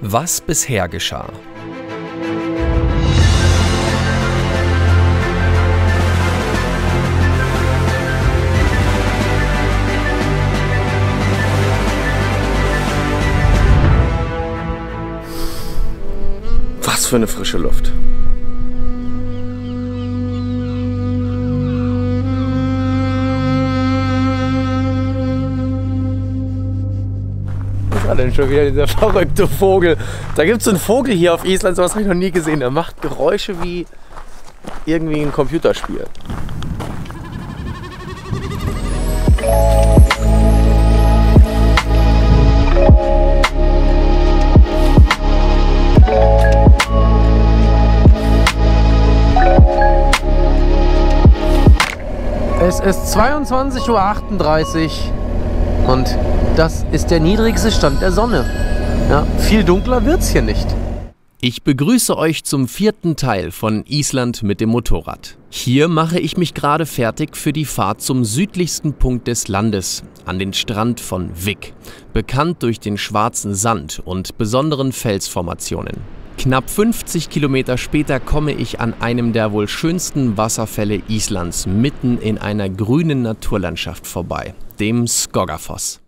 Was bisher geschah. Was für eine frische Luft. Was war denn schon wieder dieser verrückte Vogel? Da gibt es einen Vogel hier auf Island, sowas habe ich noch nie gesehen. Der macht Geräusche wie irgendwie ein Computerspiel. Es ist 22:38 Uhr und das ist der niedrigste Stand der Sonne. Ja, viel dunkler wird's hier nicht. Ich begrüße euch zum 4. Teil von Island mit dem Motorrad. Hier mache ich mich gerade fertig für die Fahrt zum südlichsten Punkt des Landes, an den Strand von Vík, bekannt durch den schwarzen Sand und besonderen Felsformationen. Knapp 50 Kilometer später komme ich an einem der wohl schönsten Wasserfälle Islands mitten in einer grünen Naturlandschaft vorbei, dem Skógafoss.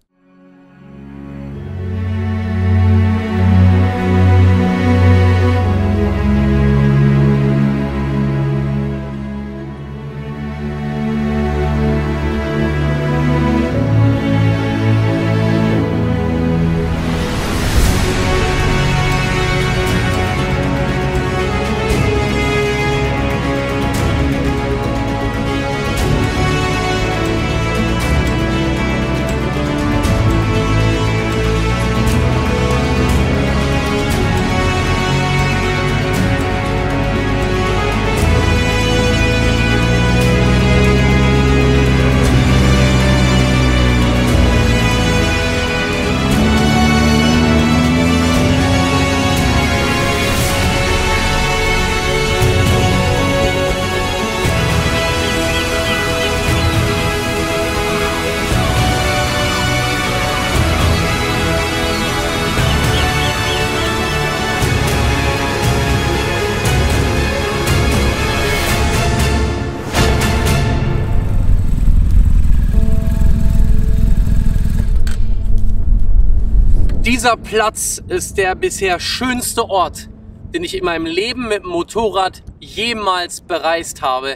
Dieser Platz ist der bisher schönste Ort, den ich in meinem Leben mit dem Motorrad jemals bereist habe.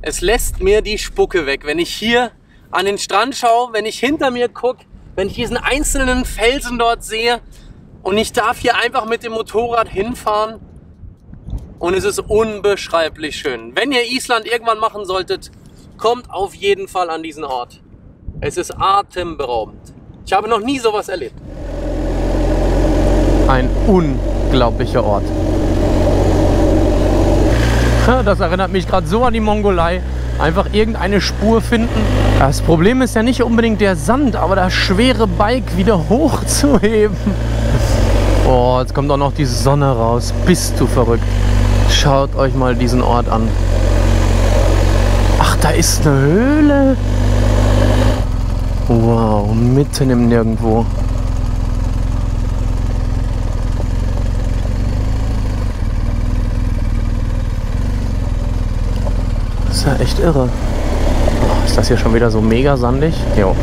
Es lässt mir die Spucke weg, wenn ich hier an den Strand schaue, wenn ich hinter mir gucke, wenn ich diesen einzelnen Felsen dort sehe und ich darf hier einfach mit dem Motorrad hinfahren und es ist unbeschreiblich schön. Wenn ihr Island irgendwann machen solltet, kommt auf jeden Fall an diesen Ort. Es ist atemberaubend. Ich habe noch nie sowas erlebt. Ein unglaublicher Ort. Das erinnert mich gerade so an die Mongolei. Einfach irgendeine Spur finden. Das Problem ist ja nicht unbedingt der Sand, aber das schwere Bike wieder hochzuheben. Oh, jetzt kommt auch noch die Sonne raus. Bist du verrückt. Schaut euch mal diesen Ort an. Ach, da ist eine Höhle. Wow, mitten im Nirgendwo. Das ist ja echt irre. Oh, ist das hier schon wieder so mega sandig? Jo.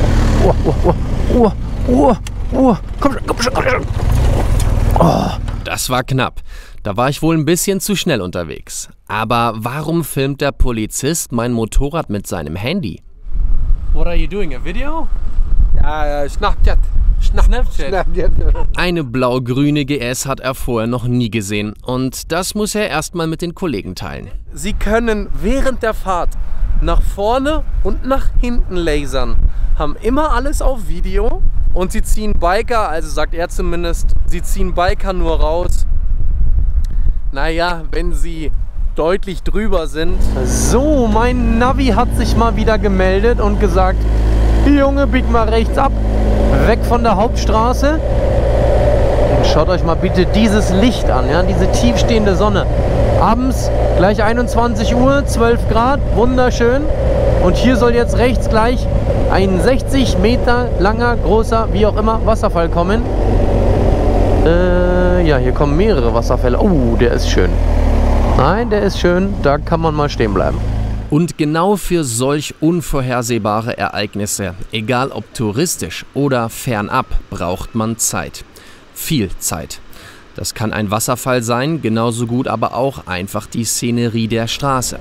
Komm schon. Oh. Das war knapp. Da war ich wohl ein bisschen zu schnell unterwegs. Aber warum filmt der Polizist mein Motorrad mit seinem Handy? What are you doing? A video? Snapchat. Eine blau-grüne GS hat er vorher noch nie gesehen und das muss er erstmal mit den Kollegen teilen. Sie können während der Fahrt nach vorne und nach hinten lasern, haben immer alles auf Video und sie ziehen Biker, also sagt er zumindest, sie ziehen Biker nur raus, naja, wenn sie deutlich drüber sind. So, mein Navi hat sich mal wieder gemeldet und gesagt, Junge, bieg mal rechts ab, weg von der Hauptstraße. Und schaut euch mal bitte dieses Licht an, ja, diese tiefstehende Sonne. Abends, gleich 21 Uhr, 12 Grad, wunderschön. Und hier soll jetzt rechts gleich ein 60 Meter langer, großer, wie auch immer, Wasserfall kommen. Ja, hier kommen mehrere Wasserfälle. Oh, der ist schön. Nein, der ist schön. Da kann man mal stehen bleiben. Und genau für solch unvorhersehbare Ereignisse, egal ob touristisch oder fernab, braucht man Zeit. Viel Zeit. Das kann ein Wasserfall sein, genauso gut aber auch einfach die Szenerie der Straße,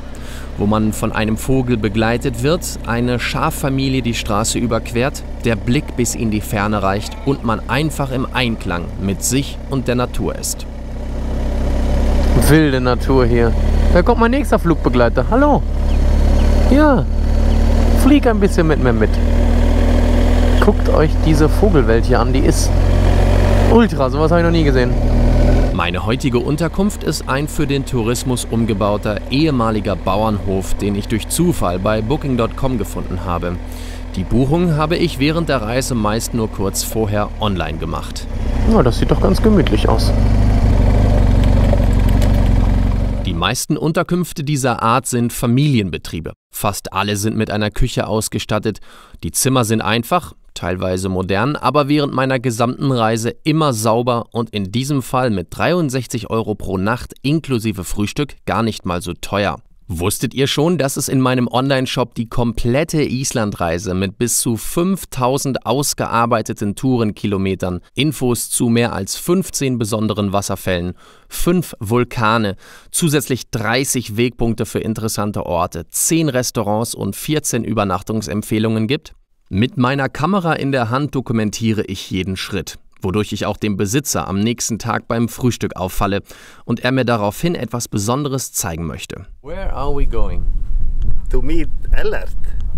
wo man von einem Vogel begleitet wird, eine Schaffamilie die Straße überquert, der Blick bis in die Ferne reicht und man einfach im Einklang mit sich und der Natur ist. Wilde Natur hier. Da kommt mein nächster Flugbegleiter. Hallo. Ja, flieg ein bisschen mit mir mit. Guckt euch diese Vogelwelt hier an, die ist ultra, sowas habe ich noch nie gesehen. Meine heutige Unterkunft ist ein für den Tourismus umgebauter ehemaliger Bauernhof, den ich durch Zufall bei Booking.com gefunden habe. Die Buchung habe ich während der Reise meist nur kurz vorher online gemacht. Ja, das sieht doch ganz gemütlich aus. Die meisten Unterkünfte dieser Art sind Familienbetriebe. Fast alle sind mit einer Küche ausgestattet. Die Zimmer sind einfach, teilweise modern, aber während meiner gesamten Reise immer sauber und in diesem Fall mit 63 € pro Nacht inklusive Frühstück gar nicht mal so teuer. Wusstet ihr schon, dass es in meinem Online-Shop die komplette Islandreise mit bis zu 5000 ausgearbeiteten Tourenkilometern, Infos zu mehr als 15 besonderen Wasserfällen, 5 Vulkane, zusätzlich 30 Wegpunkte für interessante Orte, 10 Restaurants und 14 Übernachtungsempfehlungen gibt? Mit meiner Kamera in der Hand dokumentiere ich jeden Schritt, wodurch ich auch dem Besitzer am nächsten Tag beim Frühstück auffalle und er mir daraufhin etwas Besonderes zeigen möchte. Where are we going? To meet Ellert,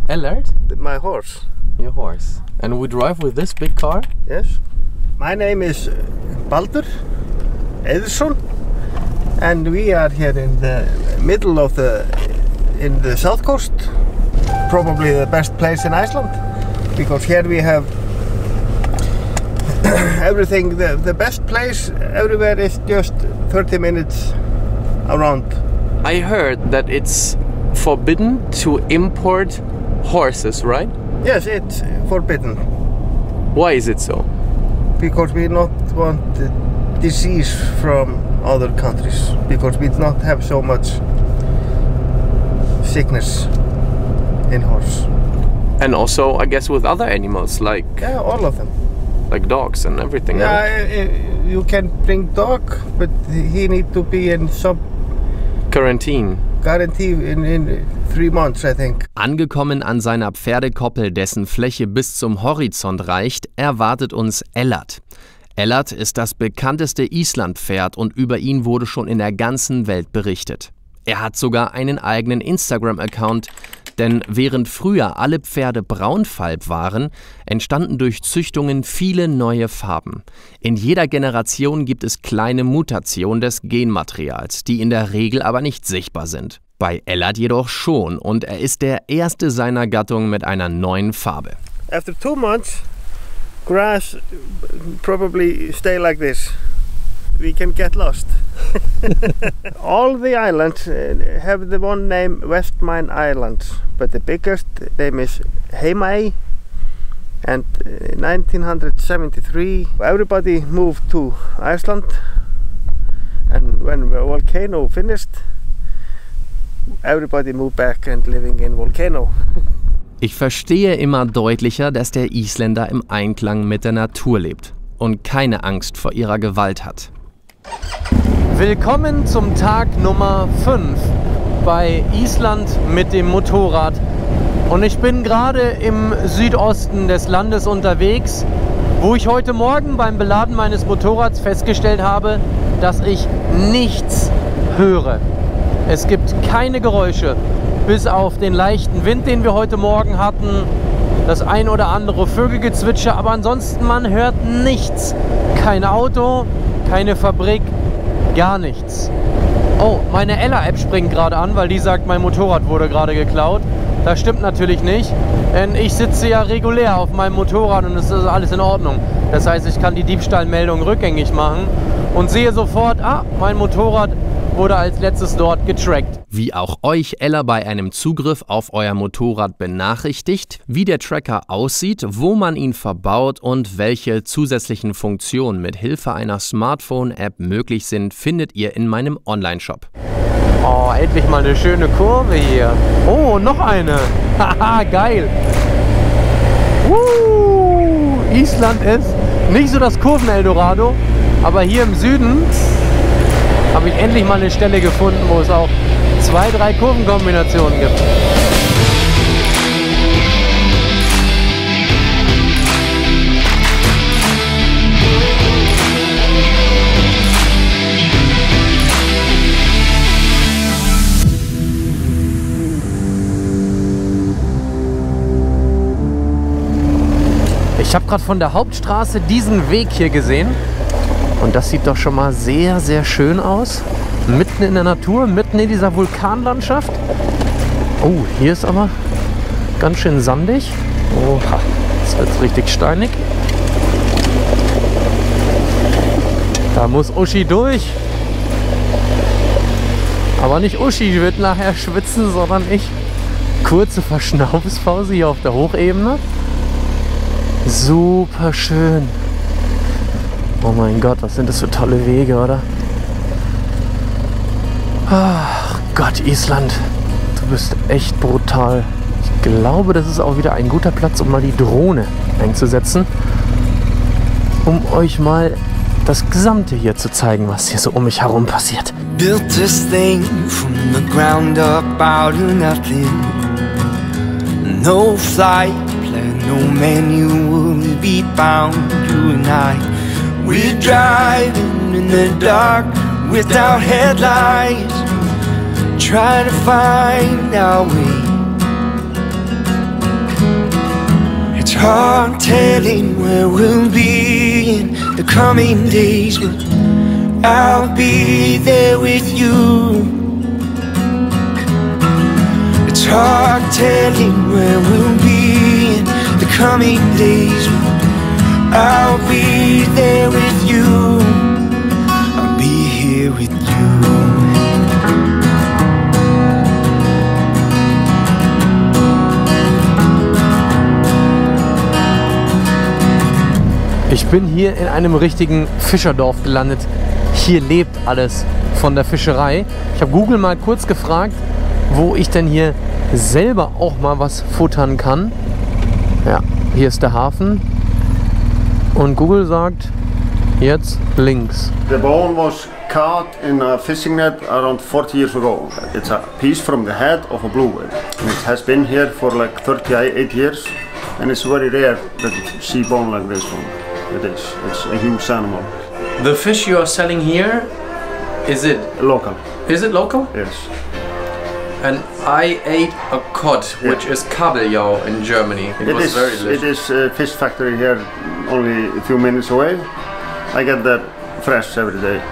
Ellert? my horse. Your horse. And we drive with this big car? Yes. My name is Baldur Ederson, and we are here in the middle of the south coast, probably the best place in Iceland, because here we have everything. The best place everywhere is just 30 minutes around. I heard that it's forbidden to import horses, right? Yes, it's forbidden Why is it so? because we not want the disease from other countries, because we not have so much sickness in horse. And also, I guess, with other animals, like Yeah, all of them. dogs and everything. Yeah, you can bring dog, but he need to be in some Quarantine. guarantee in 3 months, I think. Angekommen an seiner Pferdekoppel, dessen Fläche bis zum Horizont reicht, erwartet uns Ellert. Ellert ist das bekannteste Islandpferd und über ihn wurde schon in der ganzen Welt berichtet. Er hat sogar einen eigenen Instagram-Account, denn während früher alle Pferde braunfalb waren, entstanden durch Züchtungen viele neue Farben. In jeder Generation gibt es kleine Mutationen des Genmaterials, die in der Regel aber nicht sichtbar sind. Bei Ellert jedoch schon und er ist der erste seiner Gattung mit einer neuen Farbe. After 2 months, grass probably stay like this. We can get lost. All the islands have the one name, Westmine Islands, but the biggest name is Heimaey. And in 1973, everybody moved to Iceland, and when the volcano finished, everybody moved back and living in volcano. Ich verstehe immer deutlicher, dass der Isländer im Einklang mit der Natur lebt und keine Angst vor ihrer Gewalt hat. Willkommen zum Tag Nummer 5 bei Island mit dem Motorrad. Und ich bin gerade im Südosten des Landes unterwegs, wo ich heute Morgen beim Beladen meines Motorrads festgestellt habe, dass ich nichts höre. Es gibt keine Geräusche, bis auf den leichten Wind, den wir heute Morgen hatten, das ein oder andere Vögelgezwitscher, aber ansonsten man hört nichts. Kein Auto, keine Fabrik, gar nichts. Oh, meine Ella-App springt gerade an, weil die sagt, mein Motorrad wurde gerade geklaut. Das stimmt natürlich nicht, denn ich sitze ja regulär auf meinem Motorrad und es ist alles in Ordnung. Das heißt, ich kann die Diebstahlmeldung rückgängig machen und sehe sofort, mein Motorrad wurde als letztes dort getrackt. Wie auch euch Ella bei einem Zugriff auf euer Motorrad benachrichtigt, wie der Tracker aussieht, wo man ihn verbaut und welche zusätzlichen Funktionen mit Hilfe einer Smartphone-App möglich sind, findet ihr in meinem Online-Shop. Oh, endlich mal eine schöne Kurve hier. Oh, noch eine. Haha, geil. Island ist nicht so das Kurven-Eldorado, aber hier im Süden habe ich endlich mal eine Stelle gefunden, wo es auch 2, 3 Kurvenkombinationen gibt. Ich habe gerade von der Hauptstraße diesen Weg hier gesehen und das sieht doch schon mal sehr, sehr schön aus. Mitten in der Natur, mitten in dieser Vulkanlandschaft. Oh, hier ist aber ganz schön sandig. Oha, jetzt wird es richtig steinig. Da muss Uschi durch. Aber nicht Uschi wird nachher schwitzen, sondern ich. Kurze Verschnaufspause hier auf der Hochebene. Super schön. Oh mein Gott, was sind das für tolle Wege, oder? Ach Gott, Island, du bist echt brutal. Ich glaube, das ist auch wieder ein guter Platz, um mal die Drohne einzusetzen, um euch mal das Gesamte hier zu zeigen, was hier so um mich herum passiert. Built this thing from the ground up out of nothing. No flight plan, no manual, we'll be bound, you and I. We're driving in the dark without headlights, trying to find our way. It's hard telling where we'll be in the coming days, but I'll be there with you. It's hard telling where we'll be in the coming days, but I'll be there with you. I'll be here with you. Ich bin hier in einem richtigen Fischerdorf gelandet. Hier lebt alles von der Fischerei. Ich habe Google mal kurz gefragt, wo ich denn hier selber auch mal was futtern kann. Ja, hier ist der Hafen. Und Google sagt, jetzt links. The bone was caught in a fishing net around 40 years ago. It's a piece from the head of a blue whale. And it has been here for like 38 years. And it's very rare that you see bone like this one. It is. It's a huge animal. The fish you are selling here, is it Local. Is it local? Yes. And I ate a cod, which is kabeljau in Germany. It was very delicious. It is a fish factory here, only a few minutes away. I get that fresh every day.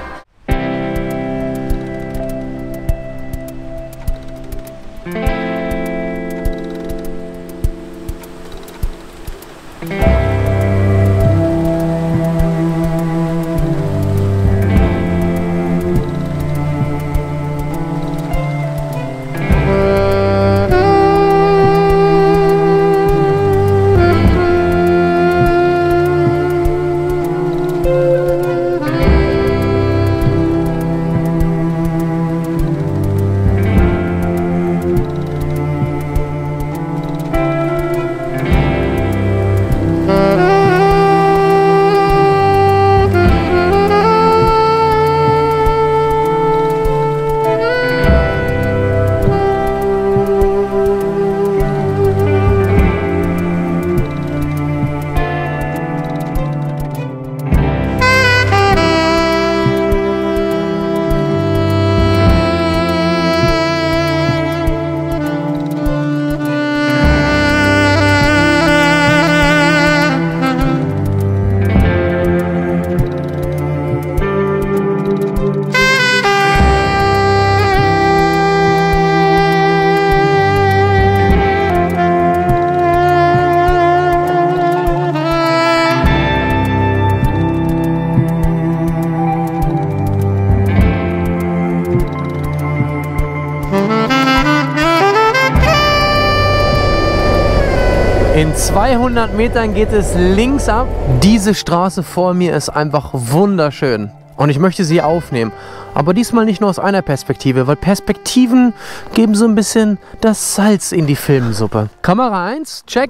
In 200 Metern geht es links ab. Diese Straße vor mir ist einfach wunderschön. Und ich möchte sie aufnehmen. Aber diesmal nicht nur aus einer Perspektive, weil Perspektiven geben so ein bisschen das Salz in die Filmsuppe. Kamera 1, check.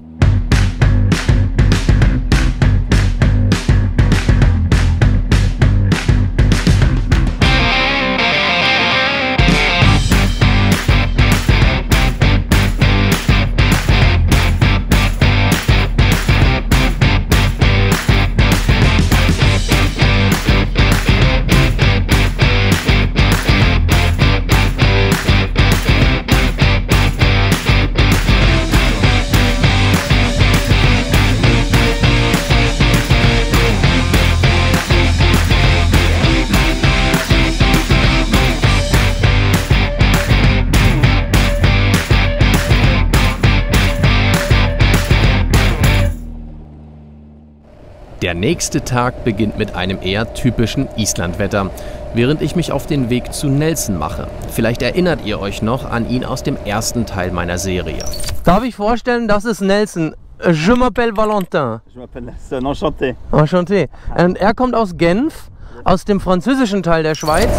Der nächste Tag beginnt mit einem eher typischen Islandwetter, während ich mich auf den Weg zu Nelson mache. Vielleicht erinnert ihr euch noch an ihn aus dem ersten Teil meiner Serie. Darf ich vorstellen, das ist Nelson. Je m'appelle Valentin. Je m'appelle Nelson, enchanté. Enchanté. Und er kommt aus Genf, aus dem französischen Teil der Schweiz.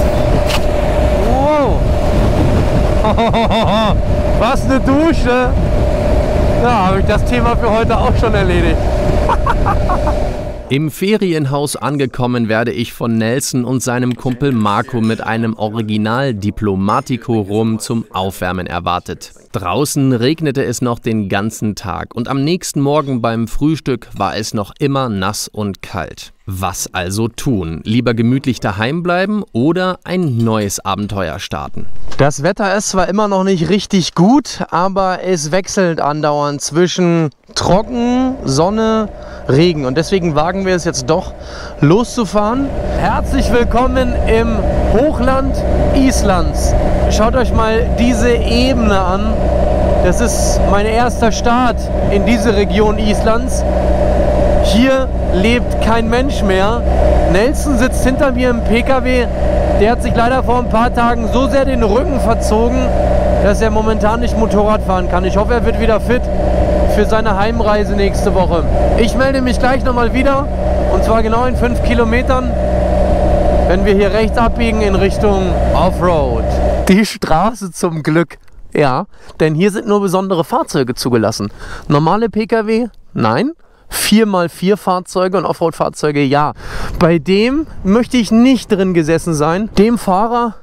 Wow. Was eine Dusche. Ja, habe ich das Thema für heute auch schon erledigt. Im Ferienhaus angekommen werde ich von Nelson und seinem Kumpel Marco mit einem Original Diplomatico Rum zum Aufwärmen erwartet. Draußen regnete es noch den ganzen Tag und am nächsten Morgen beim Frühstück war es noch immer nass und kalt. Was also tun? Lieber gemütlich daheim bleiben oder ein neues Abenteuer starten? Das Wetter ist zwar immer noch nicht richtig gut, aber es wechselt andauernd zwischen trocken, Sonne, Regen. Und deswegen wagen wir es jetzt doch, loszufahren. Herzlich willkommen im Hochland Islands. Schaut euch mal diese Ebene an. Das ist mein erster Start in diese Region Islands. Hier lebt kein Mensch mehr. Nelson sitzt hinter mir im PKW. Der hat sich leider vor ein paar Tagen so sehr den Rücken verzogen, dass er momentan nicht Motorrad fahren kann. Ich hoffe, er wird wieder fit für seine Heimreise nächste Woche. Ich melde mich gleich nochmal wieder, und zwar genau in 5 Kilometern, wenn wir hier rechts abbiegen in Richtung Offroad. Die Straße zum Glück. Ja, denn hier sind nur besondere Fahrzeuge zugelassen. Normale PKW, nein. 4x4 Fahrzeuge und Offroad-Fahrzeuge, ja. Bei dem möchte ich nicht drin gesessen sein. Dem Fahrer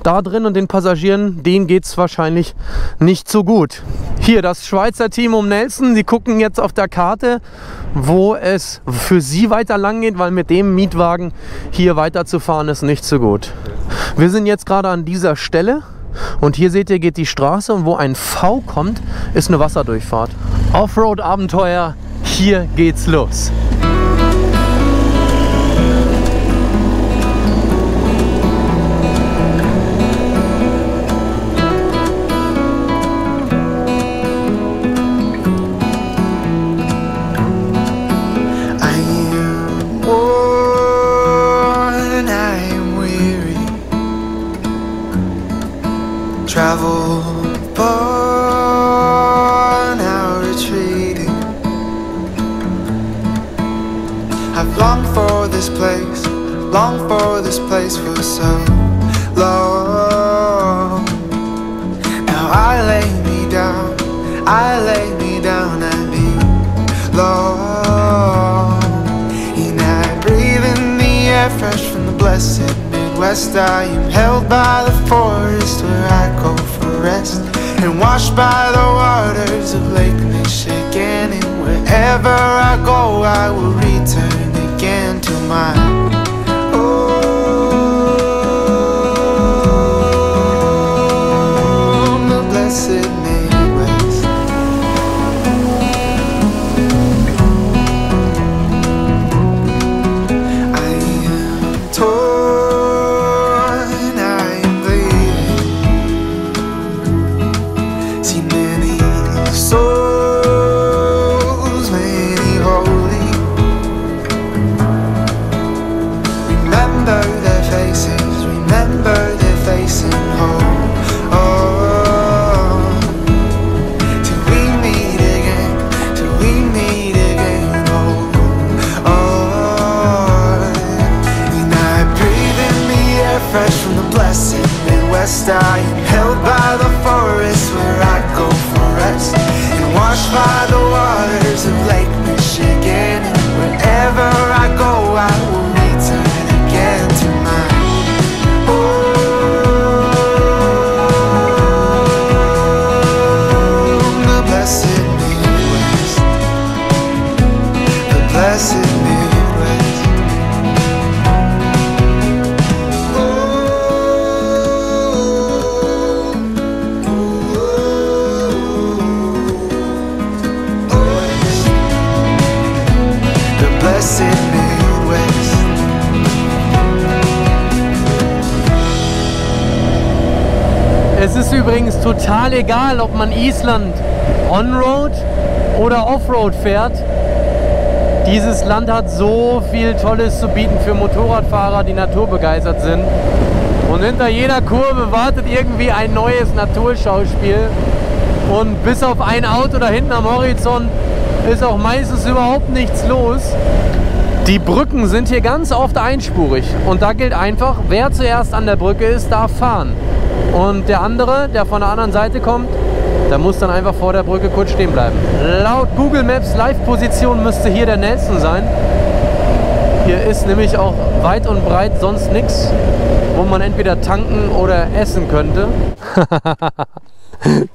da drin und den Passagieren, denen geht es wahrscheinlich nicht so gut. Hier das Schweizer Team um Nelson. Sie gucken jetzt auf der Karte, wo es für sie weiter lang geht, weil mit dem Mietwagen hier weiterzufahren ist nicht so gut. Wir sind jetzt gerade an dieser Stelle. Und hier seht ihr, geht die Straße, und wo ein V kommt, ist eine Wasserdurchfahrt. Offroad-Abenteuer, hier geht's los. Travel far, now retreating. I've longed for this place for so long. Now I lay me down and be long. And I breathe in the air fresh from the blessed Midwest. I am held by the forest where I go for rest, and washed by the waters of Lake Michigan. And wherever I go, I will return again to my home, the blessed Midwest. I am torn, I am bleeding. See many souls, many holy. fresh from the blessed Midwest. I am held by the forest where I go for rest, and washed by the waters of Lake Michigan. And wherever I go, I will return again to my home, the blessed Midwest, the blessed Midwest. Es ist übrigens total egal, ob man Island On-Road oder Offroad fährt. Dieses Land hat so viel Tolles zu bieten für Motorradfahrer, die naturbegeistert sind. Und hinter jeder Kurve wartet irgendwie ein neues Naturschauspiel. Und bis auf ein Auto da hinten am Horizont ist auch meistens überhaupt nichts los. Die Brücken sind hier ganz oft einspurig. Und da gilt einfach, wer zuerst an der Brücke ist, darf fahren. Und der andere, der von der anderen Seite kommt, der muss dann einfach vor der Brücke kurz stehen bleiben. Laut Google Maps Live-Position müsste hier der Nelson sein. Hier ist nämlich auch weit und breit sonst nichts, wo man entweder tanken oder essen könnte.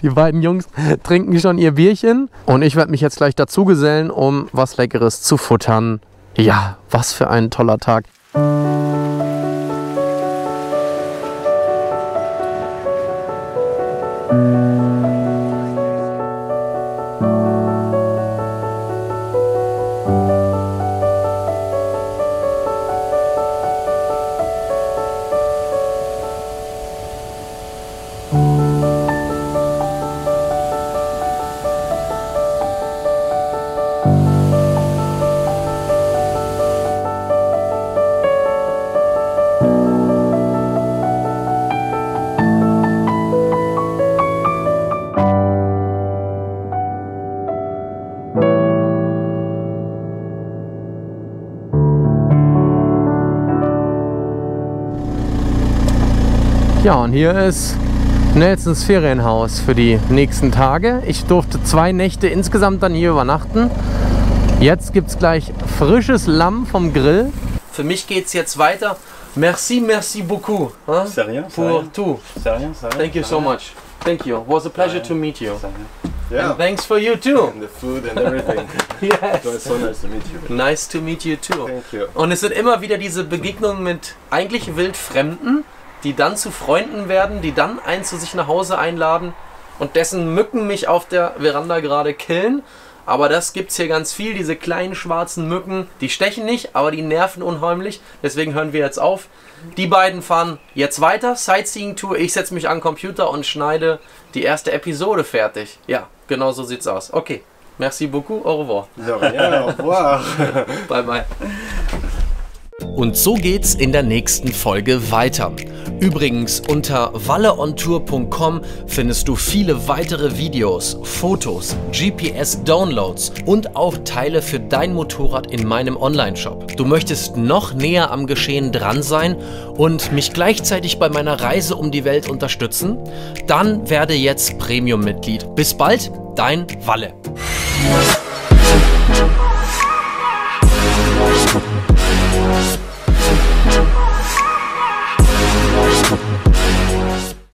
Die beiden Jungs trinken schon ihr Bierchen und ich werde mich jetzt gleich dazu gesellen, um was Leckeres zu futtern. Ja, was für ein toller Tag. Ja, und hier ist Nelsons Ferienhaus für die nächsten Tage. Ich durfte 2 Nächte insgesamt dann hier übernachten. Jetzt gibt es gleich frisches Lamm vom Grill. Für mich geht es jetzt weiter. Merci, merci beaucoup. Hein? C'est rien, Pour tout. C'est rien, c'est rien. Thank you so much. Thank you. It was a pleasure to meet you. Yeah. And thanks for you too. And the food and everything. Yes. So it's so nice to meet you. Nice to meet you too. Thank you. Und es sind immer wieder diese Begegnungen mit eigentlich Wildfremden, die dann zu Freunden werden, die dann einen zu sich nach Hause einladen und dessen Mücken mich auf der Veranda gerade killen. Aber das gibt es hier ganz viel, diese kleinen schwarzen Mücken, die stechen nicht, aber die nerven unheimlich. Deswegen hören wir jetzt auf. Die beiden fahren jetzt weiter, Sightseeing-Tour. Ich setze mich an den Computer und schneide die erste Episode fertig. Ja, genau so sieht's aus. Okay, merci beaucoup, au revoir. Ja, au revoir. Bye, bye. Und so geht's in der nächsten Folge weiter. Übrigens, unter walleontour.com findest du viele weitere Videos, Fotos, GPS-Downloads und auch Teile für dein Motorrad in meinem Online-Shop. Du möchtest noch näher am Geschehen dran sein und mich gleichzeitig bei meiner Reise um die Welt unterstützen? Dann werde jetzt Premium-Mitglied. Bis bald, dein Walle.